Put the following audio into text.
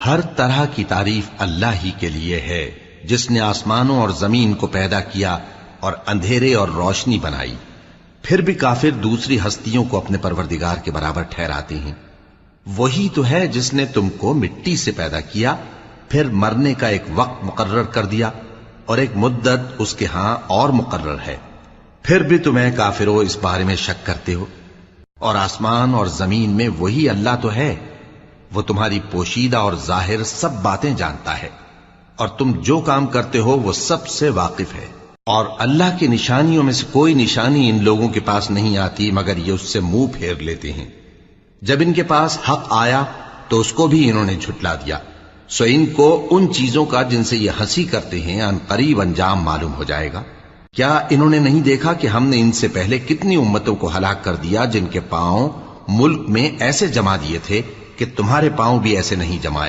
हर तरह की तारीफ अल्लाह ही के लिए है, जिसने आसमानों और जमीन को पैदा किया और अंधेरे और रोशनी बनाई। फिर भी काफिर दूसरी हस्तियों को अपने परवरदिगार के बराबर ठहराते हैं। वही तो है जिसने तुमको मिट्टी से पैदा किया, फिर मरने का एक वक्त मुकर्रर कर दिया और एक मुद्दत उसके हां और मुकर्रर है। फिर भी तुम्हें काफिरों इस बारे में शक करते हो। और आसमान और जमीन में वही अल्लाह तो है, वो तुम्हारी पोशीदा और जाहिर सब बातें जानता है और तुम जो काम करते हो वो सबसे वाकिफ है। और अल्लाह की निशानियों में से कोई निशानी इन लोगों के पास नहीं आती मगर ये उससे मुंह फेर लेते हैं। जब इनके पास हक आया तो उसको भी इन्होंने झुटला दिया। सो इनको उन चीजों का जिनसे ये हंसी करते हैं अनकरीब अंजाम मालूम हो जाएगा। क्या इन्होंने नहीं देखा कि हमने इनसे पहले कितनी उम्मतों को हलाक कर दिया जिनके पांव मुल्क में ऐसे जमा दिए थे कि तुम्हारे पांव भी ऐसे नहीं जमाए।